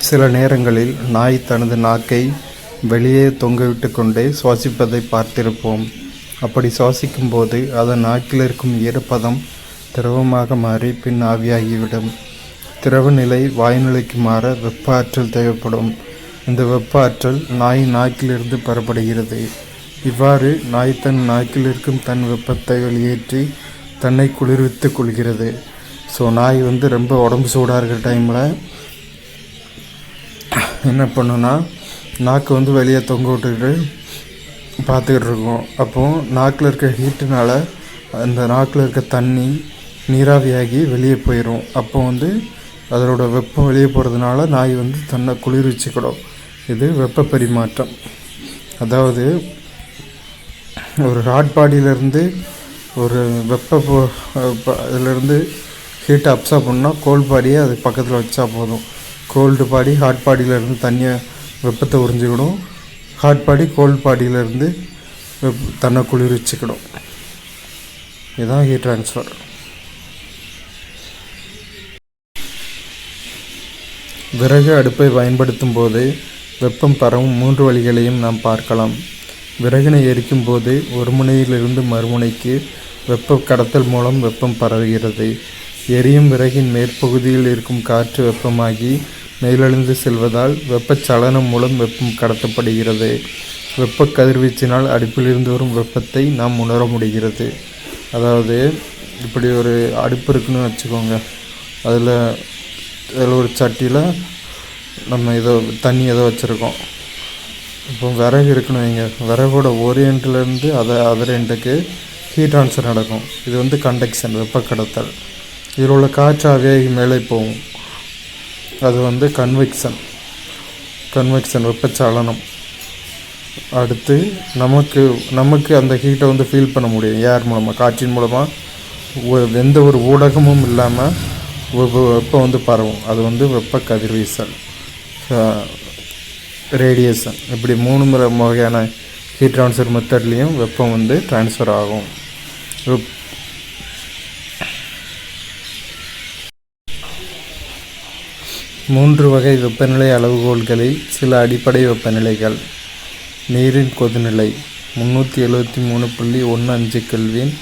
சில நேரங்களில் நாய் தனது நாக்கை வெளியே தொங்கவிட்டு கொண்டே சுவாசிப்பதை பார்த்திருப்போம். அப்படி சுவாசிக்கும் போது அதன் நாக்கில் இருக்கும் ஈரப்பதம் திரவமாக மாறி பின் ஆவியாகிவிடும். திரவ நிலை வாயுநிலைக்கு மாற வெப்ப ஆற்றல் தேவைப்படும். இந்த வெப்ப ஆற்றல் நாயின் நாக்கிலிருந்து பெறப்படுகிறது. இவ்வாறு நாய் தன் நாக்கில் இருக்கும் தன் வெப்பத்தை வெளியேற்றி தன்னை குளிர்வித்து கொள்கிறது. ஸோ நாய் ரொம்ப உடம்பு சூடாக இருக்கிற டைமில் என்ன பண்ணுன்னா நாக்கு வெளியே தொங்க விட்டுக்கிட்டு பார்த்துக்கிட்டு இருக்கோம். அப்போது நாக்கில் இருக்க ஹீட்டுனால் அந்த நாக்கில் இருக்க தண்ணி நீராவியாகி வெளியே போயிடும். அப்போ அதனோட வெப்பம் வெளியே போகிறதுனால நாய் தன்னை குளிர்விச்சுக்கிடும். இது வெப்ப பரிமாற்றம். அதாவது ஒரு ஹாட் பாடியிலேருந்து ஒரு இதிலேருந்து ஹீட்டை அப்சர்வ் பண்ணால் கோல்டு பாடியை அதுக்கு பக்கத்தில் வச்சா போதும். கோல்டு பாடி ஹாட் பாடியிலேருந்து தண்ணியை வெப்பத்தை உறிஞ்சிக்கிடும். ஹாட் பாடி கோல்டு பாடியிலேருந்து தன்னை குளிர்விச்சுக்கிடும். இதுதான் ஹீட் ட்ரான்ஸ்ஃபர். விறகு அடுப்பை பயன்படுத்தும் போது வெப்பம் பரவும் 3 வழிகளையும் நாம் பார்க்கலாம். விறகினை எரிக்கும் போது ஒரு முனையிலிருந்து மறுமுனைக்கு வெப்ப கடத்தல் மூலம் வெப்பம் பரவுகிறது. எரியும் விறகின் மேற்பகுதியில் இருக்கும் காற்று வெப்பமாகி மேலெழுந்து செல்வதால் வெப்பச்சலனம் மூலம் வெப்பம் கடத்தப்படுகிறது. வெப்ப கதிர்வீச்சினால் அடுப்பிலிருந்து வரும் வெப்பத்தை நாம் உணர முடிகிறது. அதாவது இப்படி ஒரு அடுப்பு இருக்குன்னு வச்சுக்கோங்க. அதில் ஒரு சட்டியில் நம்ம தண்ணி வச்சுருக்கோம். இப்போ விறகு இருக்குன்னு வைங்க. விறகோட ஒரு எண்ட்லேருந்து அதர் எண்டுக்கு ஹீட் ட்ரான்ஸ்ஃபர் நடக்கும். இது கண்டக்ஷன், வெப்ப கடத்தல். இதில் உள்ள காற்று ஆவியாகி மேலே போகும். அது கன்வெக்ஷன் வெப்பச்சலனம். அடுத்து நமக்கு அந்த ஹீட்டை ஃபீல் பண்ண முடியும். ஏர் மூலமாக, காற்றின் மூலமாக எந்த ஒரு ஊடகமும் இல்லாமல் வெப்பம் பரவும். அது வெப்ப கதிர்வீசல், ரேடியேஷன். இப்படி 3 வகையான ஹீட் ட்ரான்ஸ்ஃபர் மெத்தட்லேயும் வெப்பம் ட்ரான்ஸ்ஃபர் ஆகும். 3 வகை வெப்பநிலை அளவுகோல்களில் சில அடிப்படை வெப்பநிலைகள். நீரின் கொதிநிலை 373.15 Kelvin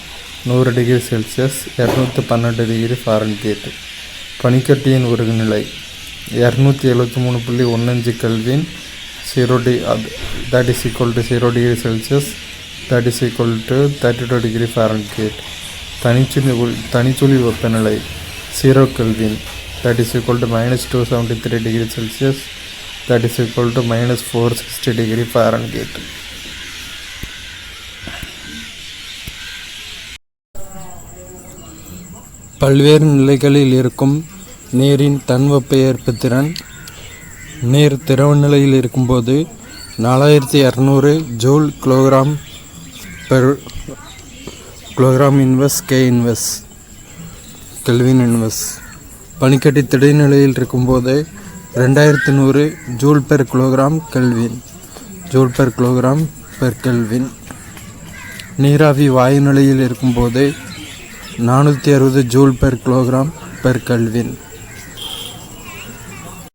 100 degree Celsius 212 degree Fahrenheit. பனிக்கட்டியின் உருகுநிலை 273.15 Kelvin 0 degree Celsius 32 degree Fahrenheit. தனிச்சுழி வெப்பநிலை 0 Kelvin -273 degree Celsius -460 degree Fahrenheit. பல்வேறு நிலைகளில் இருக்கும் நீரின் தன்வெப்ப ஏற்புத்திறன். நீர் திரவ நிலையில் இருக்கும்போது 4200 joule kilogram inverse K inverse kelvin inverse. பனிக்கட்டி திடைநிலையில் இருக்கும்போது 2100 ஜூல் பெர் கிலோகிராம் கெல்வின். நீராவி வாயு நிலையில் இருக்கும்போது 460 ஜூல் பெர் கிலோகிராம் கெல்வின்.